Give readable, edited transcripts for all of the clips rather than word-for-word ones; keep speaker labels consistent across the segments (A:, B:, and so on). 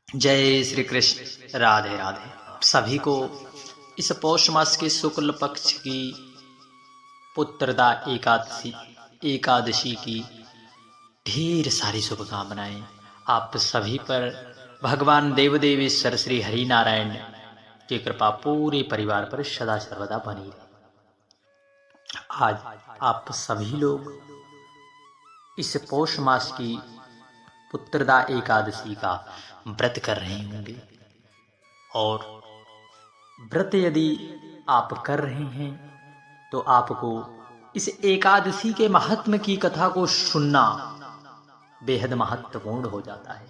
A: जय श्री कृष्ण। राधे राधे। सभी को इस पौष मास के शुक्ल पक्ष की पुत्रदा एकादशी की ढेर सारी शुभकामनाएं। आप सभी पर भगवान देवदेवेश्वर श्री हरि नारायण की कृपा पूरे परिवार पर सदा सर्वदा बनी रहे। आज आप सभी लोग इस पौष मास की पुत्रदा एकादशी का व्रत कर रहे होंगे, और व्रत यदि आप कर रहे हैं तो आपको इस एकादशी के महात्म की कथा को सुनना बेहद महत्वपूर्ण हो जाता है।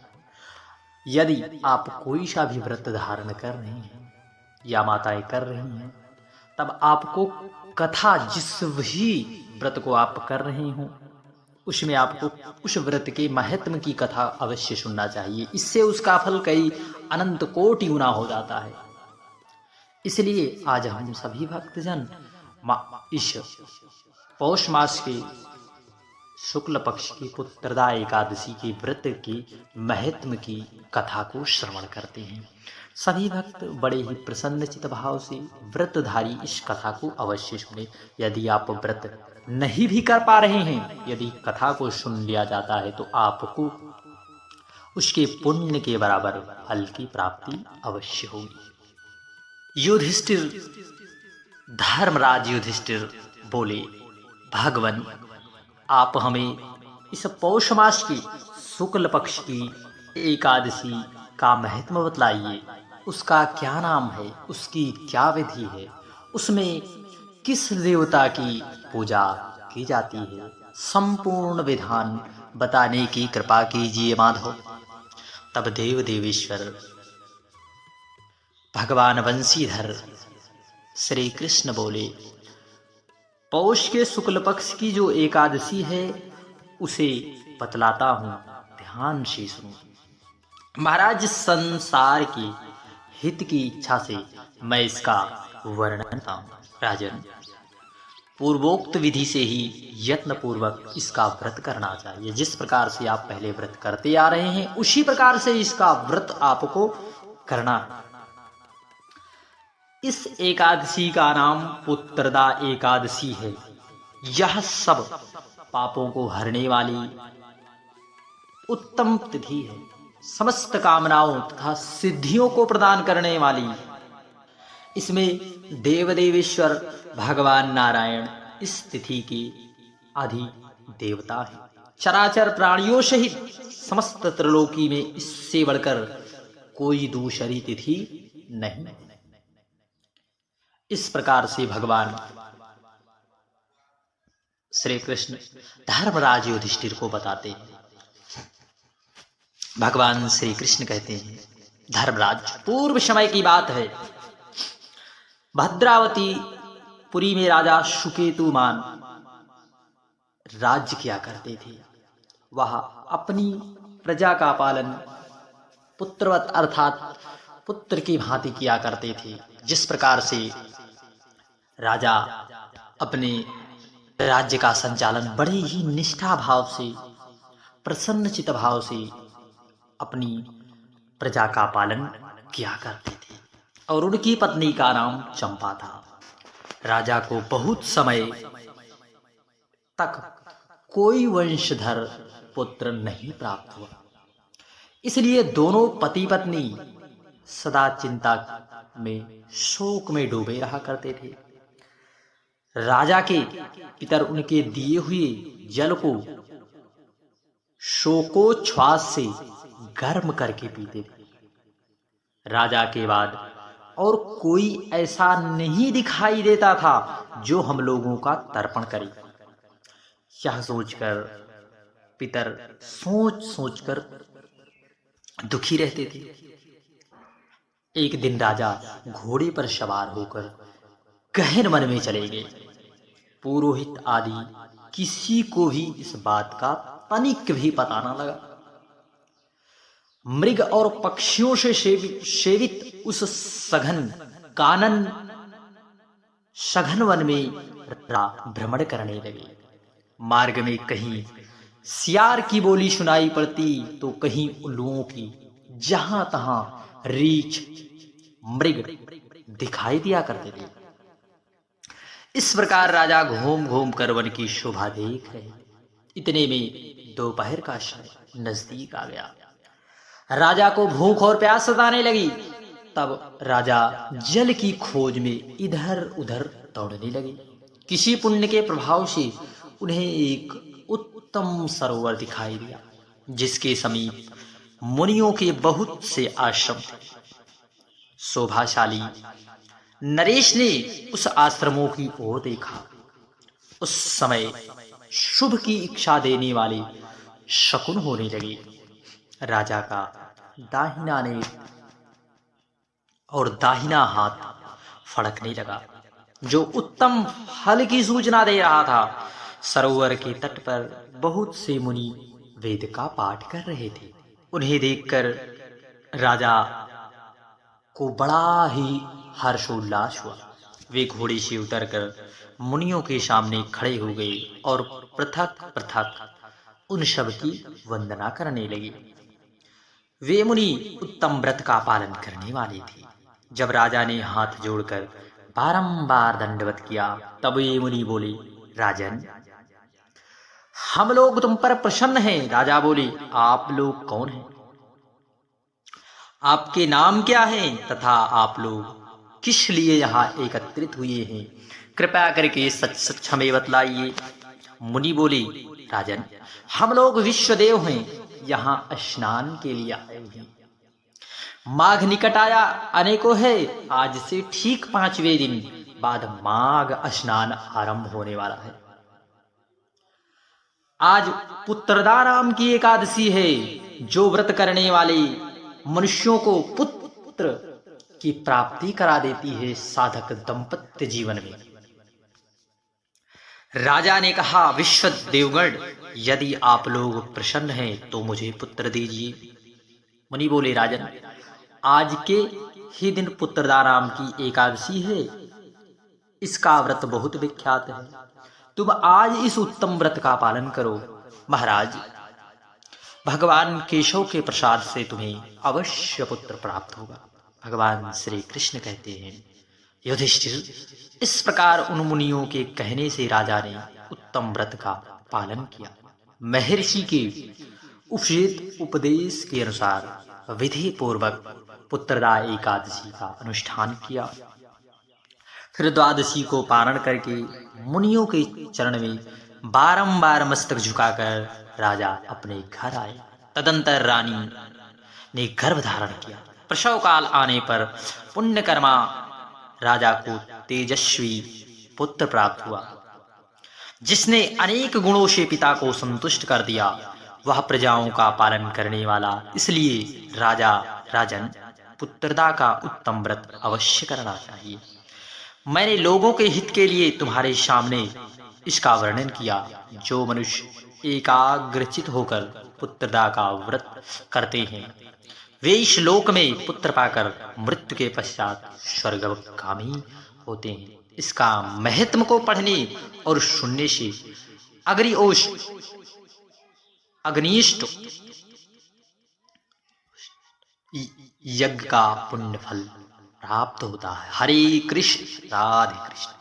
A: यदि आप कोई सा भी व्रत धारण कर रहे हैं या माताएं कर रही हैं, तब आपको कथा, जिस भी व्रत को आप कर रहे हो उसमें आपको उस व्रत के महात्म की कथा अवश्य सुनना चाहिए। इससे उसका फल कई अनंत कोटि गुना हो जाता है। इसलिए आज हम सभी भक्तजन इस पौष मास के शुक्ल पक्ष की पुत्रदा एकादशी के व्रत के महात्म की कथा को श्रवण करते हैं। सभी भक्त बड़े ही प्रसन्नचित भाव से व्रतधारी इस कथा को अवश्य सुने। यदि आप व्रत नहीं भी कर पा रहे हैं, यदि कथा को सुन लिया जाता है तो आपको उसके पुण्य के बराबर फल की प्राप्ति अवश्य होगी। युधिष्ठिर, धर्मराज युधिष्ठिर बोले, भगवान आप हमें इस पौष मास की शुक्ल पक्ष की एकादशी का महत्व बतलाइए। उसका क्या नाम है, उसकी क्या विधि है, उसमें किस देवता की पूजा की जाती है, संपूर्ण विधान बताने की कृपा कीजिए माधव। तब देव देवेश्वर भगवान वंशीधर श्री कृष्ण बोले, पौष के शुक्ल पक्ष की जो एकादशी है उसे बतलाता हूं, ध्यान से सुनो। महाराज, संसार के हित की इच्छा से मैं इसका वर्णन करता हूं। राजन, पूर्वोक्त विधि से ही यत्न पूर्वक इसका व्रत करना चाहिए। जिस प्रकार से आप पहले व्रत करते आ रहे हैं उसी प्रकार से इसका व्रत आपको करना। इस एकादशी का नाम पुत्रदा एकादशी है। यह सब पापों को हरने वाली उत्तम तिथि है, समस्त कामनाओं तथा सिद्धियों को प्रदान करने वाली। इसमें देवदेवेश्वर भगवान नारायण इस तिथि के आदि देवता है। चराचर प्राणियों सहित समस्त त्रिलोकी में इससे बढ़कर कोई दूसरी तिथि नहीं। इस प्रकार से भगवान श्री कृष्ण धर्मराज युधिष्ठिर को बताते हैं। भगवान श्री कृष्ण कहते हैं, धर्मराज, पूर्व समय की बात है, भद्रावती पुरी में राजा सुकेतुमान राज्य किया करते थे। वह अपनी प्रजा का पालन पुत्रवत अर्थात पुत्र की भांति किया करते थे। जिस प्रकार से राजा अपने राज्य का संचालन बड़े ही निष्ठा भाव से, प्रसन्नचित भाव से अपनी प्रजा का पालन किया करते थे, और उनकी पत्नी का नाम चंपा था। राजा को बहुत समय तक कोई वंशधर पुत्र नहीं प्राप्त हुआ। इसलिए दोनों पति पत्नी सदा चिंता में, शोक में डूबे रहा करते थे। राजा के पितर उनके दिए हुए जल को शोकोच्छ्वास से गर्म करके पीते थे। राजा के बाद और कोई ऐसा नहीं दिखाई देता था जो हम लोगों का तर्पण करे। यह सोचकर पितर सोच सोचकर दुखी रहते थे। एक दिन राजा घोड़े पर सवार होकर गहन वन में चले गए। पुरोहित आदि किसी को भी इस बात का तनिक भी पता न लगा। मृग और पक्षियों से सेवित उस सघन वन में भ्रमण करने लगे। मार्ग में कहीं सियार की बोली सुनाई पड़ती तो कहीं उल्लुओं की, जहां तहां रीछ मृग दिखाई दिया करते थे। इस प्रकार राजा घूम घूम कर वन की शोभा देख रहे। इतने में दोपहर का समय नजदीक आ गया। राजा को भूख और प्यास सताने लगी। तब राजा जल की खोज में इधर उधर दौड़ने लगे। किसी पुण्य के प्रभाव से उन्हें एक उत्तम सरोवर दिखाई दिया, जिसके समीप मुनियों के बहुत से आश्रम थे। शोभाशाली नरेश ने उस आश्रमों की ओर देखा। उस समय शुभ की इच्छा देने वाले शकुन होने लगे। राजा का दाहिना नेत्र और दाहिना हाथ फड़कने लगा, जो उत्तम फल की सूचना दे रहा था। सरोवर के तट पर बहुत से मुनि वेद का पाठ कर रहे थे। उन्हें देखकर राजा को बड़ा ही हर्षोल्लास हुआ। वे घोड़े से उतरकर मुनियों के सामने खड़े हो गए और पृथक पृथक उन सब की वंदना करने लगे। वे मुनि उत्तम व्रत का पालन करने वाले थे। जब राजा ने हाथ जोड़कर बारंबार दंडवत किया, तब ये मुनि बोले, राजन, हम लोग तुम पर प्रसन्न हैं। राजा बोले, आप लोग कौन हैं? आपके नाम क्या हैं तथा आप लोग किस लिए यहाँ एकत्रित हुए हैं? कृपया करके सच सच हमें बतलाइए। मुनि बोले, राजन, हम लोग विश्वदेव हैं, यहाँ स्नान के लिए आए हैं। माघ निकट आया आने को है। आज से ठीक 5वें दिन बाद माघ स्नान आरंभ होने वाला है। आज पुत्रदा नाम की एकादशी है, जो व्रत करने वाले मनुष्यों को पुत्र की प्राप्ति करा देती है साधक दंपत्य जीवन में। राजा ने कहा, विश्व देवगण, यदि आप लोग प्रसन्न हैं तो मुझे पुत्र दीजिए। मुनि बोले, राजन, आज के ही दिन पुत्रदा नाम की एकादशी है। इसका व्रत बहुत विख्यात है। तुम आज इस उत्तम व्रत का पालन करो। महाराज, भगवान केशव के प्रसाद से तुम्हें अवश्य पुत्र प्राप्त होगा। भगवान श्री कृष्ण कहते हैं, युधिष्ठिर, इस प्रकार उन मुनियों के कहने से राजा ने उत्तम व्रत का पालन किया। महर्षि के उपदेश के अनुसार विधि पूर्वक पुत्रदा एकादशी का अनुष्ठान किया। फिर द्वादशी को पारण करके मुनियों के चरण में बारंबार मस्तक झुकाकर राजा अपने घर आए। तदंतर रानी ने गर्भ धारण किया। प्रसव काल आने पर पुण्यकर्मा राजा को तेजस्वी पुत्र प्राप्त हुआ, जिसने अनेक गुणों से पिता को संतुष्ट कर दिया। वह प्रजाओं का पालन करने वाला, इसलिए राजन, पुत्रदा का उत्तम व्रत अवश्य करना चाहिए। मैंने लोगों के हित के लिए तुम्हारे सामने इसका वर्णन किया। जो मनुष्य एकाग्रचित होकर पुत्रदा का व्रत करते हैं, वे इस लोक में पुत्र पाकर मृत्यु के पश्चात स्वर्गगामी होते हैं। इसका महत्म को पढ़ने और सुनने से अग्निष्ट यज्ञ का पुण्य फल प्राप्त होता है। हरे कृष्ण, राधे कृष्ण।